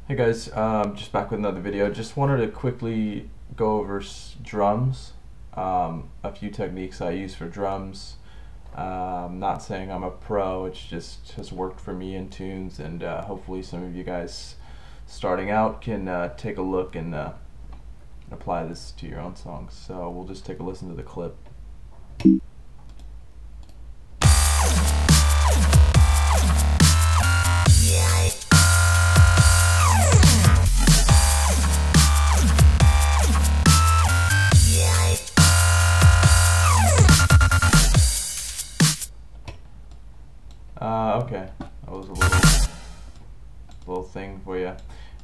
Hey guys, just back with another video. Just wanted to quickly go over drums, a few techniques I use for drums. Not saying I'm a pro, it just has worked for me in tunes, and hopefully some of you guys starting out can take a look and apply this to your own songs. So we'll just take a listen to the clip. Okay, that was a little thing for you.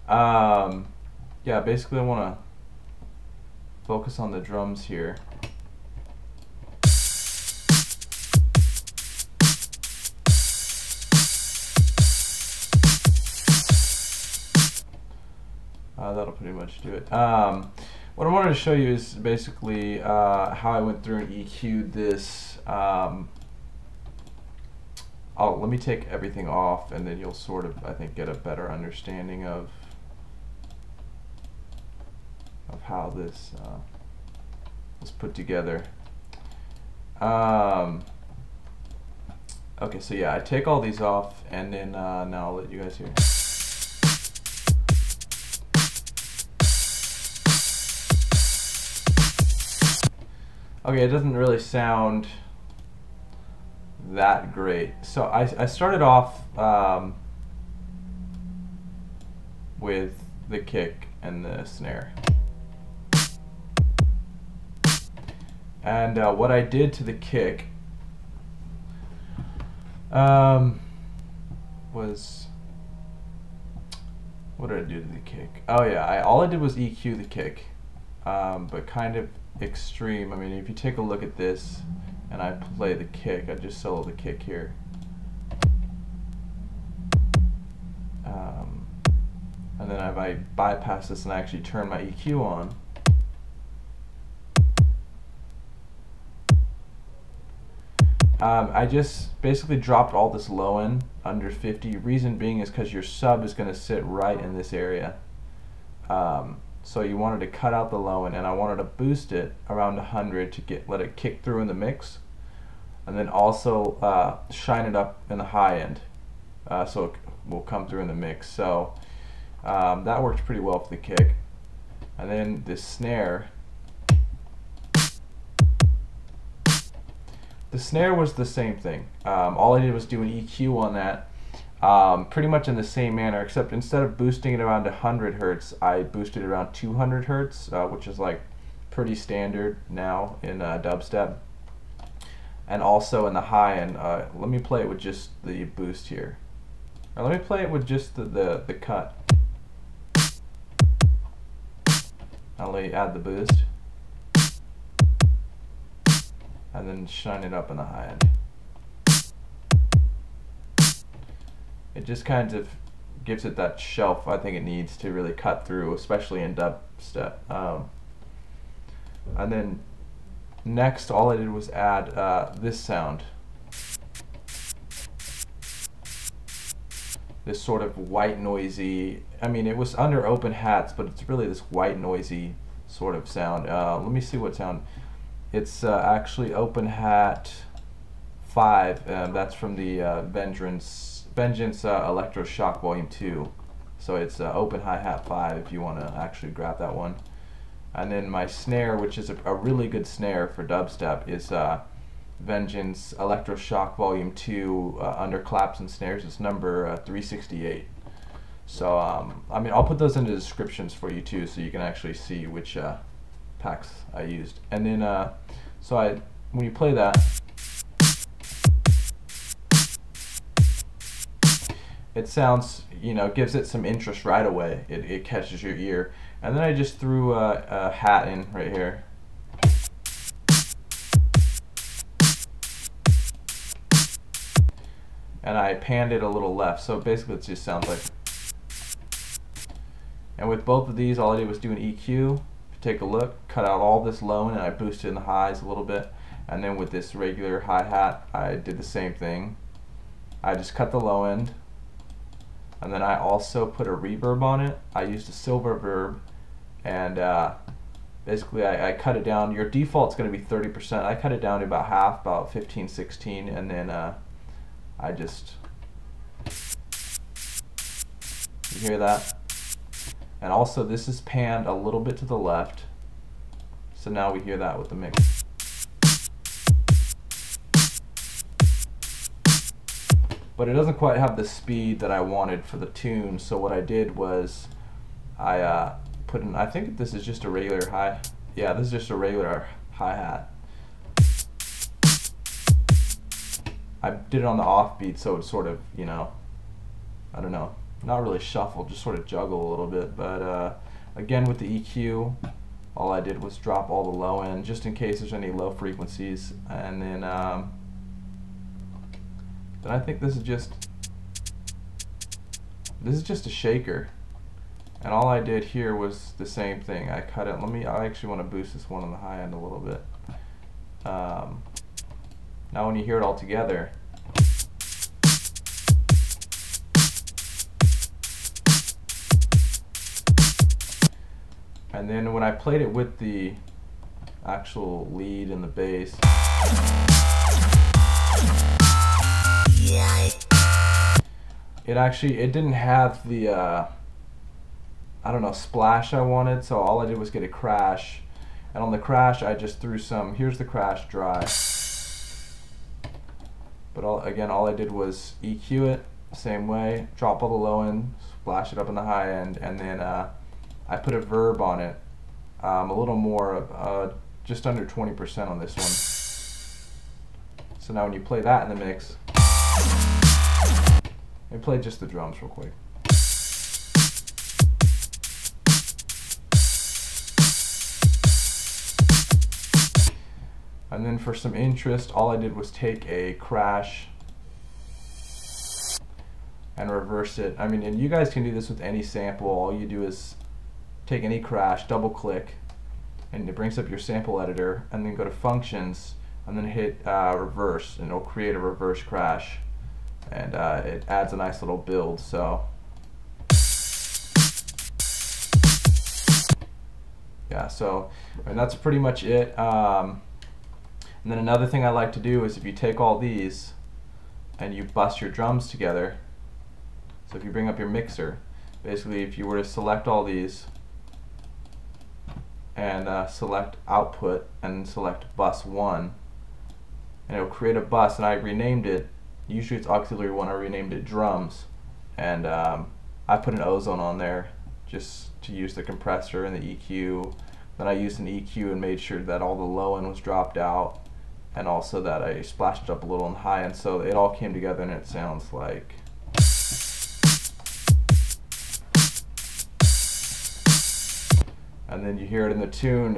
Yeah, basically I want to focus on the drums here. That'll pretty much do it. What I wanted to show you is basically how I went through and EQ'd this. Let me take everything off, and then you'll sort of, I think, get a better understanding of how this was put together. Okay, so yeah, I take all these off, and then now I'll let you guys hear. Okay, it doesn't really sound that great. So I started off with the kick and the snare. And what I did to the kick was, what did I do to the kick? Oh yeah, all I did was EQ the kick, but kind of extreme. I mean, if you take a look at this and I play the kick, I just solo the kick here. And then if I bypass this and I actually turn my EQ on, I just basically dropped all this low end under 50. Reason being is because your sub is going to sit right in this area. So you wanted to cut out the low end, and I wanted to boost it around 100 to let it kick through in the mix, and then also shine it up in the high end, so it will come through in the mix. So that worked pretty well for the kick. And then this snare. The snare was the same thing. All I did was do an EQ on that, pretty much in the same manner, except instead of boosting it around 100 hertz, I boosted it around 200 hertz, which is like pretty standard now in dubstep. And also in the high end, let me play it with just the boost here. Or let me play it with just the cut. I'll let you add the boost. And then shine it up in the high end. It just kind of gives it that shelf I think it needs to really cut through, especially in dubstep. And then next, all I did was add this sound. This sort of white noisy, I mean, it was under OHats, but it's really this white noisy sort of sound. Let me see what sound. It's actually OHat 5, that's from the Vengeance Electroshock Vol.2. So it's Hihat 5 if you want to actually grab that one. And then my snare, which is a really good snare for dubstep, is Vengeance Electroshock Vol.2 under claps and snares. It's number 368. So I mean, I'll put those in the descriptions for you too, so you can actually see which packs I used. And then so when you play that, it sounds, you know, gives it some interest right away. It catches your ear. And then I just threw a hat in right here. And I panned it a little left. So basically it just sounds like. And with both of these, all I did was do an EQ. If you take a look, cut out all this low end, and I boosted in the highs a little bit. And then with this regular hi-hat, I did the same thing. I just cut the low end, and then I also put a reverb on it. I used a silver verb, and basically I cut it down. Your default's going to be 30%. I cut it down to about half, about 15, 16, and then I just, you hear that? And also this is panned a little bit to the left, so now we hear that with the mix. But it doesn't quite have the speed that I wanted for the tune, so what I did was I put in, I think this is just a regular hi. Yeah, this is just a regular hi-hat. I did it on the offbeat, so it's sort of, you know, I don't know, not really shuffle, just sort of juggle a little bit. But again, with the EQ, all I did was drop all the low end, just in case there's any low frequencies, and then I think this is just a shaker. And all I did here was the same thing. I cut it. I actually want to boost this one on the high end a little bit. Now when you hear it all together, and then when I played it with the actual lead and the bass, it didn't have the I don't know, splash I wanted, so all I did was get a crash, and on the crash I just threw some, here's the crash dry, but all I did was EQ it same way, drop all the low end, splash it up in the high end, and then I put a verb on it, a little more, just under 20% on this one. So now when you play that in the mix, let me play just the drums real quick. And then for some interest, all I did was take a crash and reverse it. I mean, and you guys can do this with any sample. All you do is take any crash, double click, and it brings up your sample editor, and then go to functions, and then hit reverse, and it'll create a reverse crash, and it adds a nice little build. So yeah, so and that's pretty much it. And then another thing I like to do is if you take all these and you bust your drums together, so if you bring up your mixer, basically if you were to select all these and select output and select bus 1, and it'll create a bus, and I renamed it, usually it's auxiliary 1, I renamed it drums, and I put an ozone on there just to use the compressor and the EQ. Then I used an EQ and made sure that all the low end was dropped out, and also that I splashed it up a little on the high end, so it all came together and it sounds like. And then you hear it in the tune.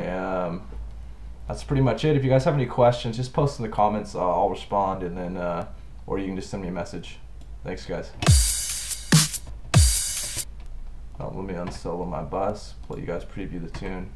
That's pretty much it. If you guys have any questions, just post in the comments. I'll respond, and then or you can just send me a message. Thanks, guys. Let me unsolo my bus, let you guys preview the tune.